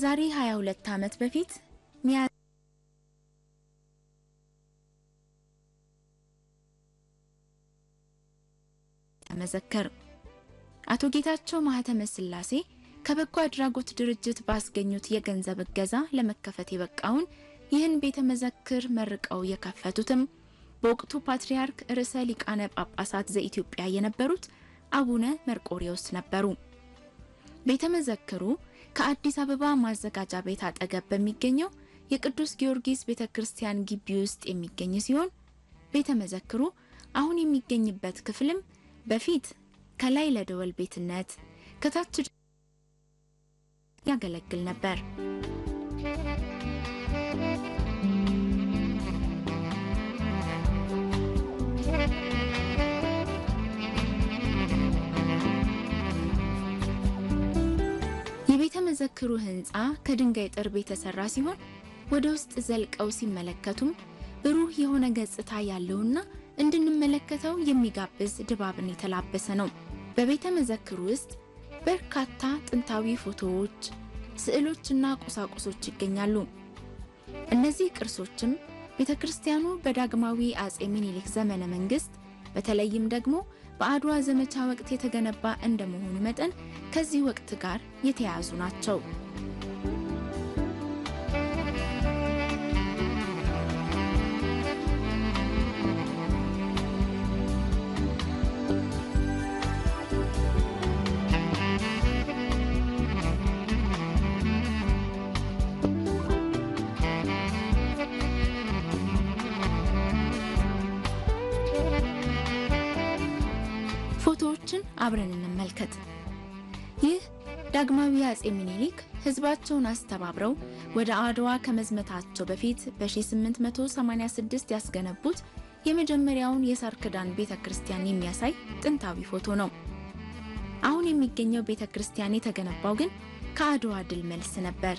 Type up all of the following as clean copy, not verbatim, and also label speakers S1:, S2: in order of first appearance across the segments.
S1: ከዛሬ 22 ዓመት በፊት ተመዘከረ። አቶ ጌታቸው ማህተመ ስላሴ ከበጎ አድራጎት ድርጅት ባስገኙት የገንዘብ እገዛ ለመከፈት የበቃውን ይህን ቤተ መዘክር መርቀው የከፈቱትም በወቅቱ ፓትርያርክ ርዕሰ ሊቃነ ጳጳሳት ዘኢትዮጵያ የነበሩት አቡነ መርቆሪዎስ ነበሩ። ቤተ መዘክሩ ከአዲስ አበባ ማዘጋጃ ቤት አጠገብ በሚገኘው የቅዱስ ጊዮርጊስ ቤተክርስቲያን ግቢ ውስጥ የሚገኝ ሲሆን ቤተ መዘክሩ አሁን የሚገኝበት ክፍልም በፊት ከላይ ለደወል ቤትነት ከታች ያገለግል ነበር። የቤተ መዘክሩ ህንጻ ከድንጋይ ጥርብ የተሰራ ሲሆን ወደ ውስጥ ዘልቀው ሲመለከቱም ብሩህ የሆነ ገጽታ ያለውና እንድንመለከተው የሚጋብዝ ድባብን የተላበሰ ነው። በቤተ መዘክሩ ውስጥ በርካታ ጥንታዊ ፎቶዎች፣ ስዕሎችና ቁሳቁሶች ይገኛሉ። እነዚህ ቅርሶችም ቤተክርስቲያኑ በዳግማዊ አጼ ሚኒሊክ ዘመነ መንግስት በተለይም ደግሞ በአድዋ ዘመቻ ወቅት የተገነባ እንደመሆኑ መጠን ከዚህ ወቅት ጋር የተያያዙ ናቸው። ፎቶዎችን አብረን እንመልከት። ይህ ዳግማዊ አጼ ሚኒሊክ ህዝባቸውን አስተባብረው ወደ አድዋ ከመዝመታቸው በፊት በ1886 ያስገነቡት የመጀመሪያውን የሳር ክዳን ቤተክርስቲያን የሚያሳይ ጥንታዊ ፎቶ ነው። አሁን የሚገኘው ቤተክርስቲያን የተገነባው ግን ከአድዋ ድል መልስ ነበር።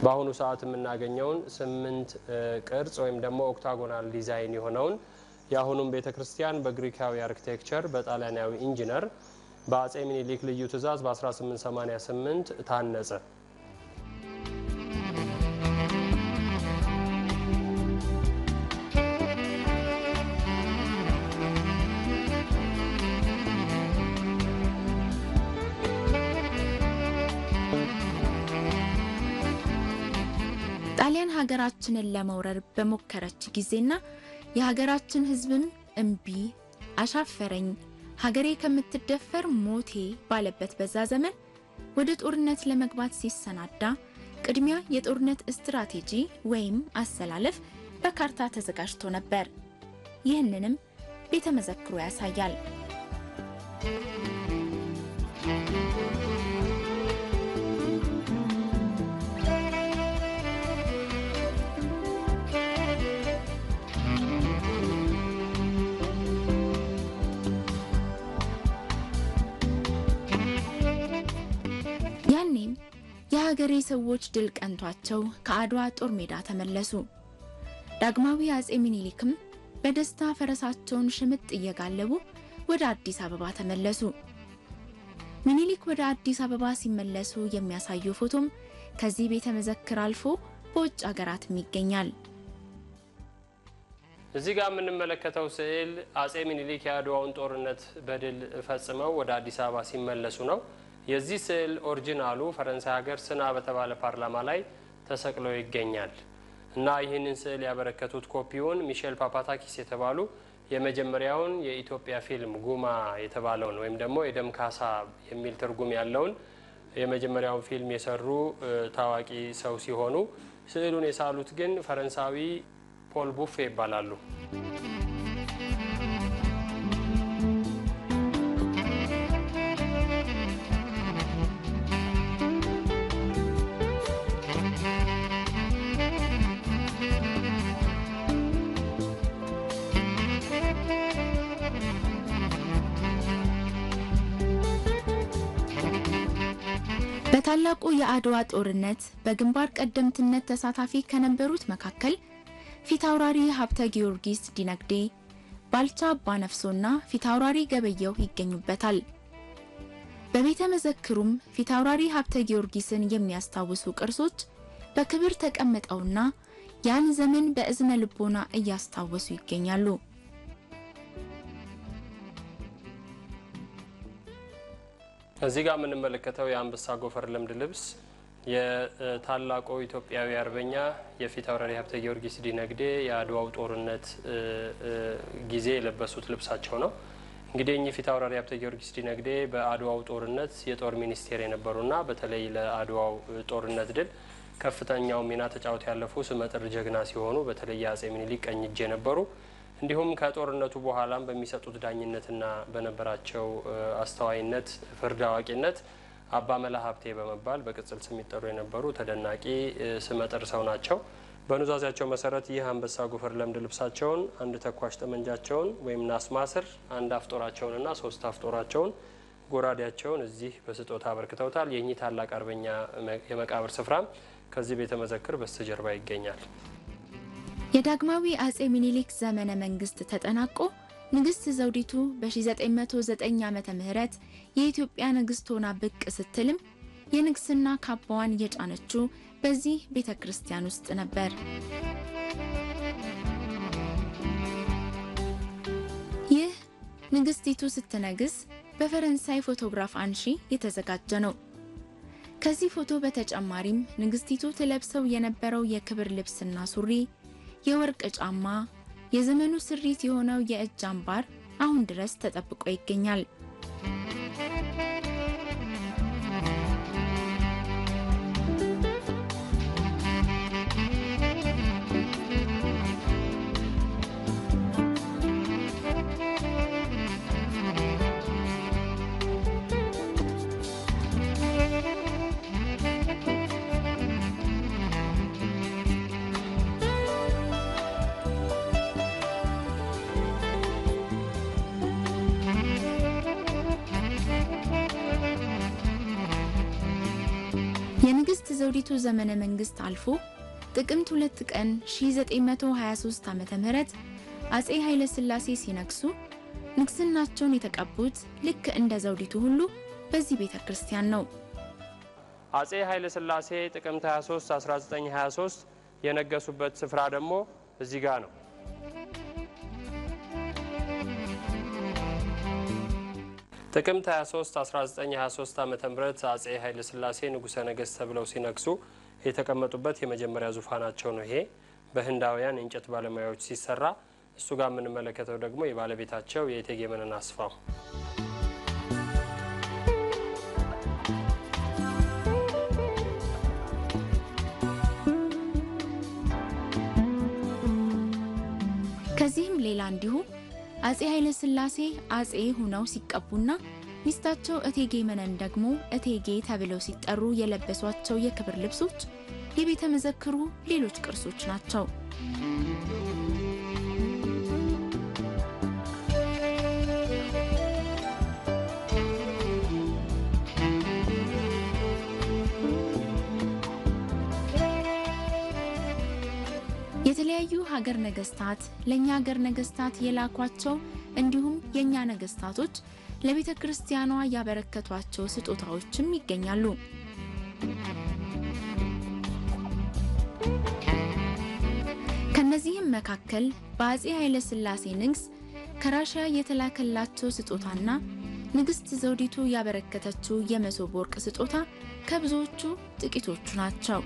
S2: በአሁኑ ሰዓት የምናገኘውን 8 ቅርጽ ወይም ደግሞ ኦክታጎናል ዲዛይን የሆነውን የአሁኑም ቤተክርስቲያን በግሪካዊ አርኪቴክቸር በጣሊያናዊ ኢንጂነር በአጼ ሚኒሊክ ልዩ ትዕዛዝ በ1888 ታነጸ። ጣሊያን ሀገራችንን ለመውረር በመከረች ጊዜና የሀገራችን ህዝብም እንቢ አሻፈረኝ ሀገሬ ከምትደፈር ሞቴ ባለበት በዛ ዘመን ወደ ጦርነት ለመግባት ሲሰናዳ ቅድሚያ የጦርነት ስትራቴጂ ወይም አሰላለፍ በካርታ ተዘጋጅቶ ነበር። ይህንንም ቤተ መዘክሩ ያሳያል። ያኔም የሀገሬ ሰዎች ድል ቀንቷቸው ከአድዋ ጦር ሜዳ ተመለሱ። ዳግማዊ አጼ ሚኒሊክም በደስታ ፈረሳቸውን ሽምጥ እየጋለቡ ወደ አዲስ አበባ ተመለሱ። ሚኒሊክ ወደ አዲስ አበባ ሲመለሱ የሚያሳዩ ፎቶም ከዚህ ቤተ መዘክር አልፎ በውጭ ሀገራትም ይገኛል። እዚህ ጋር የምንመለከተው ስዕል አጼ ሚኒሊክ የአድዋውን ጦርነት በድል ፈጽመው ወደ አዲስ አበባ ሲመለሱ ነው። የዚህ ስዕል ኦሪጂናሉ ፈረንሳይ ሀገር ስና በተባለ ፓርላማ ላይ ተሰቅሎ ይገኛል እና ይህንን ስዕል ያበረከቱት ኮፒውን ሚሼል ፓፓታኪስ የተባሉ የመጀመሪያውን የኢትዮጵያ ፊልም ጉማ የተባለውን ወይም ደግሞ የደም ካሳ የሚል ትርጉም ያለውን የመጀመሪያውን ፊልም የሰሩ ታዋቂ ሰው ሲሆኑ ስዕሉን የሳሉት ግን ፈረንሳዊ ፖል ቡፌ ይባላሉ።
S1: በታላቁ የአድዋ ጦርነት በግንባር ቀደምትነት ተሳታፊ ከነበሩት መካከል ፊታውራሪ ሀብተ ጊዮርጊስ ዲነግዴ፣ ባልቻ አባነፍሶና ፊታውራሪ ገበየው ይገኙበታል። በቤተ መዘክሩም ፊታውራሪ ሀብተ ጊዮርጊስን የሚያስታውሱ ቅርሶች በክብር ተቀምጠውና ያን ዘመን በእዝነ ልቦና እያስታወሱ ይገኛሉ።
S2: እዚህ ጋር የምንመለከተው የአንበሳ ጎፈር ልምድ ልብስ የታላቁ ኢትዮጵያዊ አርበኛ የፊታውራሪ ሀብተ ጊዮርጊስ ዲነግዴ የአድዋው ጦርነት ጊዜ የለበሱት ልብሳቸው ነው። እንግዲህ እኚህ ፊታውራሪ ሀብተ ጊዮርጊስ ዲነግዴ በአድዋው ጦርነት የጦር ሚኒስቴር የነበሩና በተለይ ለአድዋው ጦርነት ድል ከፍተኛው ሚና ተጫውተው ያለፉ ስመጥር ጀግና ሲሆኑ በተለይ አጼ ምኒልክ ቀኝ እጅ የነበሩ እንዲሁም ከጦርነቱ በኋላም በሚሰጡት ዳኝነትና በነበራቸው አስተዋይነት ፍርድ አዋቂነት አባ መላ ሀብቴ በመባል በቅጽል ስም ይጠሩ የነበሩ ተደናቂ ስመጥር ሰው ናቸው። በኑዛዜያቸው መሰረት ይህ አንበሳ ጎፈር ለምድ ልብሳቸውን፣ አንድ ተኳሽ ጠመንጃቸውን ወይም ናስ ማስር፣ አንድ አፍጦራቸውንና 3 አፍጦራቸውን ጎራዴያቸውን እዚህ በስጦታ አበርክተውታል። የኚህ ታላቅ አርበኛ የመቃብር ስፍራም ከዚህ ቤተ መዘክር በስተጀርባ ይገኛል።
S1: የዳግማዊ አጼ ምኒልክ ዘመነ መንግስት ተጠናቆ ንግስት ዘውዲቱ በ1909 ዓመተ ምህረት የኢትዮጵያ ንግስት ሆና ብቅ ስትልም የንግስና ካባዋን የጫነችው በዚህ ቤተክርስቲያን ውስጥ ነበር። ይህ ንግስቲቱ ስትነግስ በፈረንሳይ ፎቶግራፍ አንሺ የተዘጋጀ ነው። ከዚህ ፎቶ በተጨማሪም ንግስቲቱ ትለብሰው የነበረው የክብር ልብስና ሱሪ፣ የወርቅ ጫማ፣ የዘመኑ ስሪት የሆነው የእጅ አምባር አሁን ድረስ ተጠብቆ ይገኛል። የንግስት ዘውዲቱ ዘመነ መንግስት አልፎ ጥቅምት 2 ቀን 1923 ዓመተ ምህረት አጼ ኃይለ ሥላሴ ሲነግሱ ንግስናቸውን የተቀቡት ልክ እንደ ዘውዲቱ ሁሉ በዚህ ቤተክርስቲያን ነው።
S2: አጼ ኃይለ ሥላሴ ጥቅምት 23 1923 የነገሱበት ስፍራ ደግሞ እዚህ ጋር ነው። ጥቅምት 23 1923 ዓመተ ምህረት አጼ ኃይለ ሥላሴ ንጉሠ ነገሥት ተብለው ሲነግሱ የተቀመጡበት የመጀመሪያ ዙፋናቸው ነው። ይሄ በህንዳውያን የእንጨት ባለሙያዎች ሲሰራ፣ እሱ ጋር የምንመለከተው ደግሞ የባለቤታቸው የእቴጌ መነን አስፋው።
S1: ከዚህም ሌላ እንዲሁ አጼ ኃይለ ሥላሴ አጼ ሆነው ሲቀቡና ሚስታቸው እቴጌ መነን ደግሞ እቴጌ ተብለው ሲጠሩ የለበሷቸው የክብር ልብሶች የቤተ መዘክሩ ሌሎች ቅርሶች ናቸው። የተለያዩ ሀገር ነገስታት ለኛ ሀገር ነገስታት የላኳቸው እንዲሁም የኛ ነገስታቶች ለቤተ ክርስቲያኗ ያበረከቷቸው ስጦታዎችም ይገኛሉ። ከነዚህም መካከል በአጼ ኃይለ ሥላሴ ንግስ ከራሺያ የተላከላቸው ስጦታና ንግስት ዘውዲቱ ያበረከተችው የመሶብ ወርቅ ስጦታ ከብዙዎቹ ጥቂቶቹ ናቸው።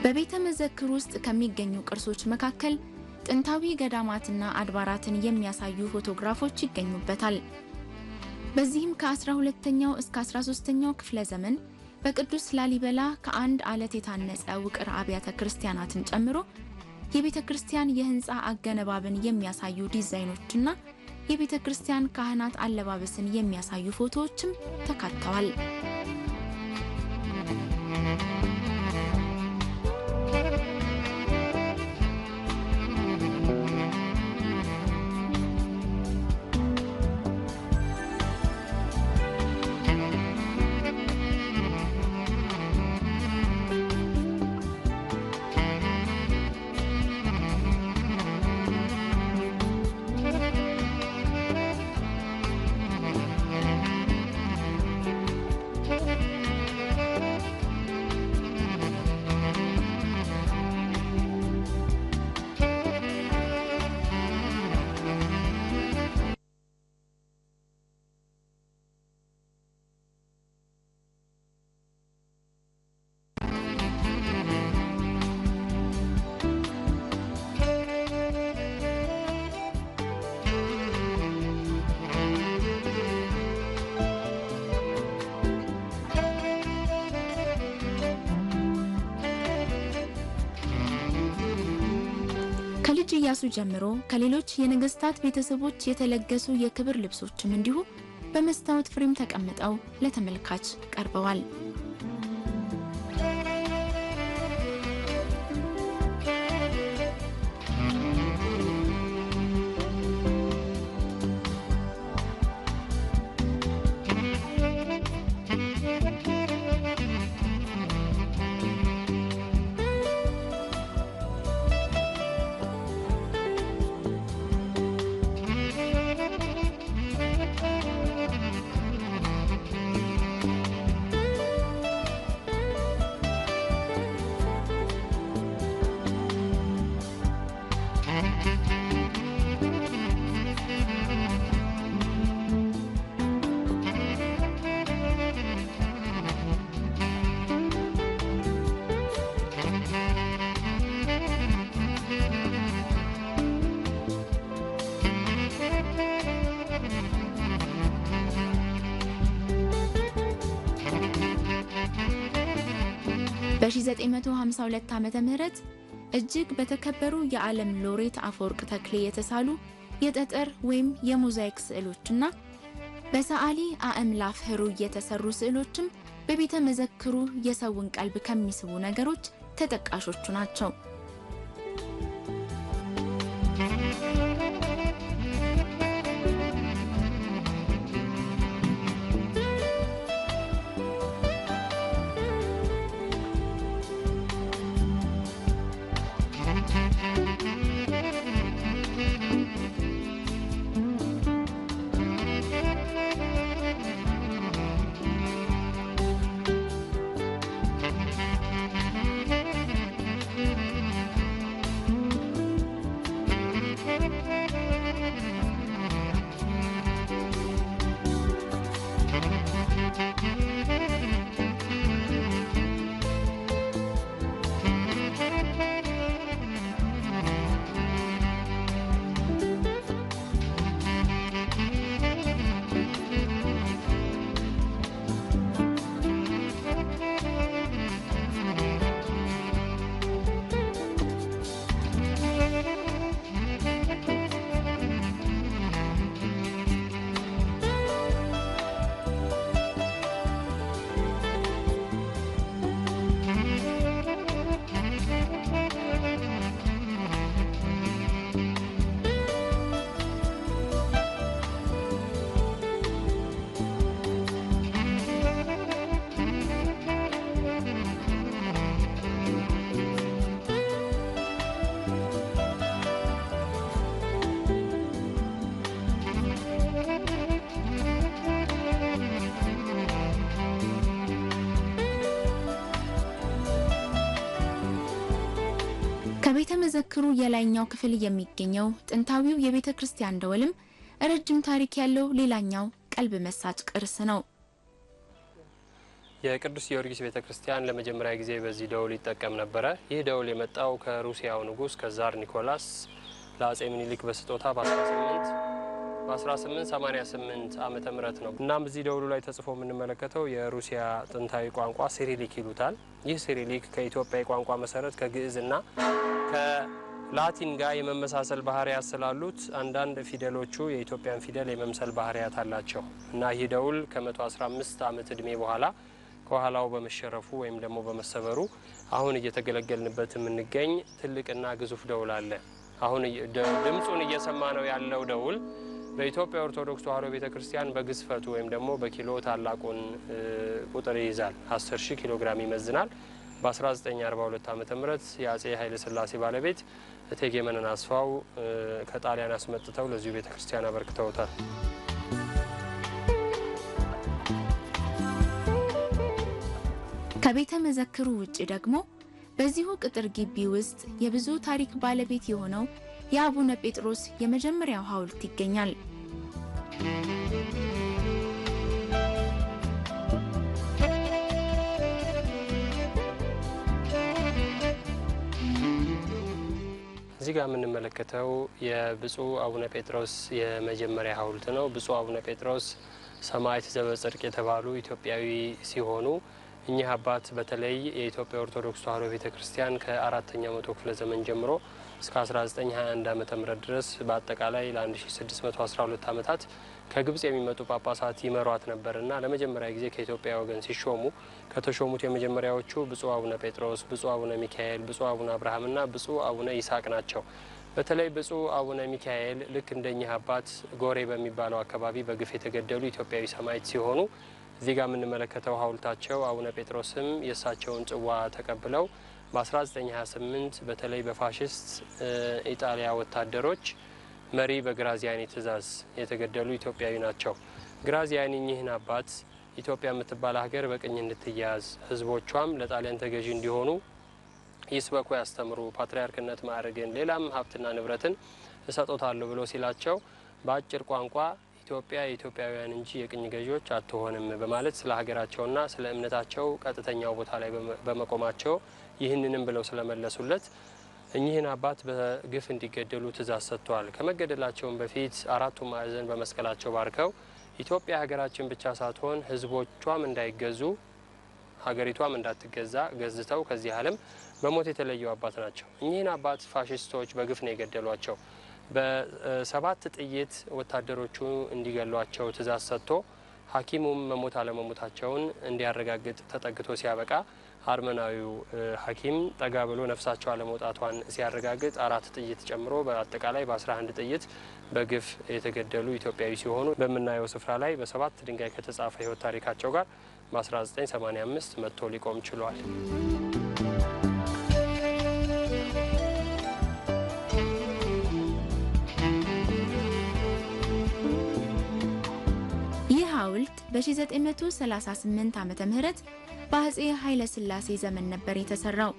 S1: በቤተ መዘክር ውስጥ ከሚገኙ ቅርሶች መካከል ጥንታዊ ገዳማትና አድባራትን የሚያሳዩ ፎቶግራፎች ይገኙበታል። በዚህም ከ12ኛው እስከ 13ኛው ክፍለ ዘመን በቅዱስ ላሊበላ ከአንድ አለት የታነጸ ውቅር አብያተ ክርስቲያናትን ጨምሮ የቤተክርስቲያን የህንጻ አገነባብን የሚያሳዩ ዲዛይኖችና የቤተክርስቲያን ካህናት አለባበስን የሚያሳዩ ፎቶዎችም ተካተዋል። ከልጅ ኢያሱ ጀምሮ ከሌሎች የነገስታት ቤተሰቦች የተለገሱ የክብር ልብሶችም እንዲሁ በመስታወት ፍሬም ተቀምጠው ለተመልካች ቀርበዋል። በ1952 ዓመተ ምህረት እጅግ በተከበሩ የዓለም ሎሬት አፈወርቅ ተክሌ የተሳሉ የጠጠር ወይም የሞዛይክ ስዕሎችና በሰዓሊ አእምላፍ ህሩይ የተሰሩ ስዕሎችም በቤተ መዘክሩ የሰውን ቀልብ ከሚስቡ ነገሮች ተጠቃሾቹ ናቸው። ከቤተ መዘክሩ የላይኛው ክፍል የሚገኘው ጥንታዊው የቤተ ክርስቲያን ደወልም ረጅም ታሪክ ያለው ሌላኛው ቀልብ መሳጭ ቅርስ ነው።
S2: የቅዱስ ጊዮርጊስ ቤተ ክርስቲያን ለመጀመሪያ ጊዜ በዚህ ደውል ይጠቀም ነበር። ይህ ደውል የመጣው ከሩሲያው ንጉስ ከዛር ኒኮላስ ለአጼ ምኒልክ በስጦታ በ1888 ዓመተ ምህረት ነው። እናም በዚህ ደውሉ ላይ ተጽፎ የምንመለከተው የሩሲያ ጥንታዊ ቋንቋ ሲሪሊክ ይሉታል። ይህ ሲሪሊክ ከኢትዮጵያ ቋንቋ መሰረት ከግዕዝና ላቲን ጋር የመመሳሰል ባህሪያት ስላሉት አንዳንድ ፊደሎቹ የኢትዮጵያን ፊደል የመምሰል ባህሪያት አላቸው እና ይህ ደውል ከ115 ዓመት እድሜ በኋላ ከኋላው በመሸረፉ ወይም ደግሞ በመሰበሩ አሁን እየተገለገልንበት የምንገኝ ትልቅና ግዙፍ ደውል አለ። አሁን ድምጹን እየሰማ ነው ያለው ደውል በኢትዮጵያ ኦርቶዶክስ ተዋሕዶ ቤተክርስቲያን በግዝፈቱ ወይም ደግሞ በኪሎ ታላቁን ቁጥር ይይዛል። 10,000 ኪሎ ግራም ይመዝናል። በ1942 ዓመተ ምህረት የአጼ ኃይለ ሥላሴ ባለቤት እቴጌ መነን አስፋው ከጣሊያን አስመጥተው ለዚሁ ቤተክርስቲያን አበርክተውታል።
S1: ከቤተ መዘክሩ ውጪ ደግሞ በዚሁ ቅጥር ግቢ ውስጥ የብዙ ታሪክ ባለቤት የሆነው የአቡነ ጴጥሮስ የመጀመሪያው ሐውልት ይገኛል።
S2: እዚህ ጋር የምንመለከተው የብፁዕ አቡነ ጴጥሮስ የመጀመሪያ ሐውልት ነው። ብፁዕ አቡነ ጴጥሮስ ሰማዕት ዘበጽድቅ የተባሉ ኢትዮጵያዊ ሲሆኑ እኚህ አባት በተለይ የኢትዮጵያ ኦርቶዶክስ ተዋሕዶ ቤተክርስቲያን ከ4ኛው መቶ ክፍለ ዘመን ጀምሮ እስከ 1921 ዓመተ ምህረት ድረስ በአጠቃላይ ለ1612 ዓመታት ከግብጽ የሚመጡ ጳጳሳት ይመሯት ነበርና ለመጀመሪያ ጊዜ ከኢትዮጵያ ወገን ሲሾሙ ከተሾሙት የመጀመሪያዎቹ ብፁዕ አቡነ ጴጥሮስ፣ ብፁዕ አቡነ ሚካኤል፣ ብፁዕ አቡነ አብርሃምና ብፁዕ አቡነ ይስሐቅ ናቸው። በተለይ ብፁዕ አቡነ ሚካኤል ልክ እንደኚህ አባት ጎሬ በሚባለው አካባቢ በግፍ የተገደሉ ኢትዮጵያዊ ሰማዕት ሲሆኑ እዚህ ጋር የምንመለከተው ሐውልታቸው አቡነ ጴጥሮስም የእሳቸውን ጽዋ ተቀብለው በ1928 በተለይ በፋሽስት ኢጣሊያ ወታደሮች መሪ በግራዚያኒ ትእዛዝ የተገደሉ ኢትዮጵያዊ ናቸው። ግራዚያኒ እኚህን አባት ኢትዮጵያ የምትባል ሀገር በቅኝ እንድትያዝ ህዝቦቿም ለጣሊያን ተገዢ እንዲሆኑ ይስበኩ፣ ያስተምሩ፣ ፓትርያርክነት ማዕረግን ሌላም ሀብትና ንብረትን እሰጦታለሁ ብሎ ሲላቸው በአጭር ቋንቋ ኢትዮጵያ የኢትዮጵያውያን እንጂ የቅኝ ገዢዎች አትሆንም በማለት ስለ ሀገራቸውና ስለ እምነታቸው ቀጥተኛው ቦታ ላይ በመቆማቸው ይህንንም ብለው ስለመለሱለት እኚህን አባት በግፍ እንዲገደሉ ትእዛዝ ሰጥተዋል። ከመገደላቸውም በፊት አራቱም ማዕዘን በመስቀላቸው ባርከው ኢትዮጵያ ሀገራችን ብቻ ሳትሆን ህዝቦቿም እንዳይገዙ ሀገሪቷም እንዳትገዛ ገዝተው ከዚህ ዓለም በሞት የተለዩ አባት ናቸው። እኚህን አባት ፋሽስቶች በግፍ ነው የገደሏቸው። በ7 ጥይት ወታደሮቹ እንዲገሏቸው ትእዛዝ ሰጥቶ ሐኪሙም መሞት አለመሞታቸውን እንዲያረጋግጥ ተጠግቶ ሲያበቃ አርመናዊው ሐኪም ጠጋ ብሎ ነፍሳቸው አለመውጣቷን ሲያረጋግጥ 4 ጥይት ጨምሮ በአጠቃላይ በ11 ጥይት በግፍ የተገደሉ ኢትዮጵያዊ ሲሆኑ በምናየው ስፍራ ላይ በ7 ድንጋይ ከተጻፈ ህይወት ታሪካቸው ጋር በ1985 መጥቶ ሊቆም ችሏል።
S1: ይህ ሐውልት በ1938 ዓመተ ምህረት በአጼ ኃይለ ሥላሴ ዘመን ነበር የተሰራው።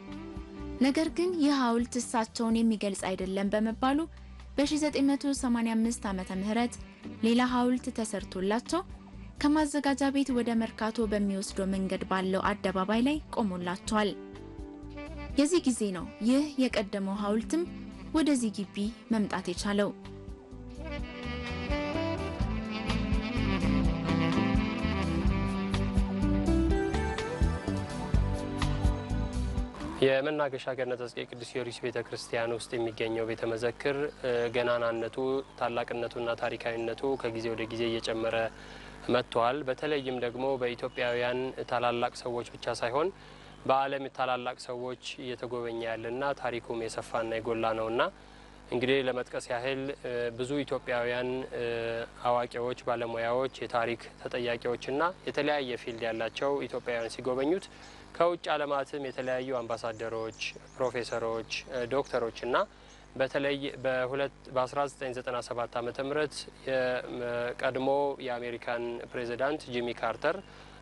S1: ነገር ግን ይህ ሐውልት እሳቸውን የሚገልጽ አይደለም በመባሉ በ1985 ዓመተ ምህረት ሌላ ሐውልት ተሰርቶላቸው ከማዘጋጃ ቤት ወደ መርካቶ በሚወስደው መንገድ ባለው አደባባይ ላይ ቆሞላቸዋል። የዚህ ጊዜ ነው ይህ የቀደመው ሐውልትም ወደዚህ ግቢ መምጣት የቻለው።
S2: የመናገሻ ገነተ ጽጌ ቅዱስ ጊዮርጊስ ቤተክርስቲያን ውስጥ የሚገኘው ቤተ መዘክር ገናናነቱ ታላቅነቱና ታሪካዊነቱ ከጊዜ ወደ ጊዜ እየጨመረ መጥቷል። በተለይም ደግሞ በኢትዮጵያውያን ታላላቅ ሰዎች ብቻ ሳይሆን በዓለም ታላላቅ ሰዎች እየተጎበኘ ያለና ታሪኩም የሰፋና የጎላ ነውና እንግዲህ ለመጥቀስ ያህል ብዙ ኢትዮጵያውያን አዋቂዎች፣ ባለሙያዎች፣ የታሪክ ተጠያቂዎችና የተለያየ ፊልድ ያላቸው ኢትዮጵያውያን ሲጎበኙት ከውጭ ዓለማትም የተለያዩ አምባሳደሮች፣ ፕሮፌሰሮች፣ ዶክተሮችና በተለይ በ1997 ዓመተ ምህረት የቀድሞ የአሜሪካን ፕሬዚዳንት ጂሚ ካርተር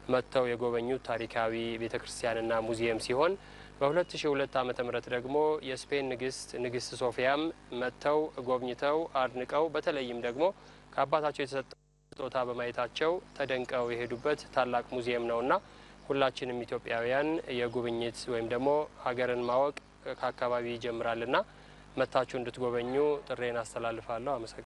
S2: መጥተው የጎበኙት ታሪካዊ ቤተክርስቲያንና ሙዚየም ሲሆን በ2002 ዓመተ ምህረት ደግሞ የስፔን ንግስት ሶፊያም መጥተው ጎብኝተው አድንቀው በተለይም ደግሞ ከአባታቸው የተሰጠ ስጦታ በማየታቸው ተደንቀው የሄዱበት ታላቅ ሙዚየም ነውና ሁላችንም ኢትዮጵያውያን የጉብኝት ወይም ደግሞ ሀገርን ማወቅ ከአካባቢ ይጀምራልና መታችሁ እንድትጎበኙ ጥሬን አስተላልፋለሁ። አመሰግናለሁ።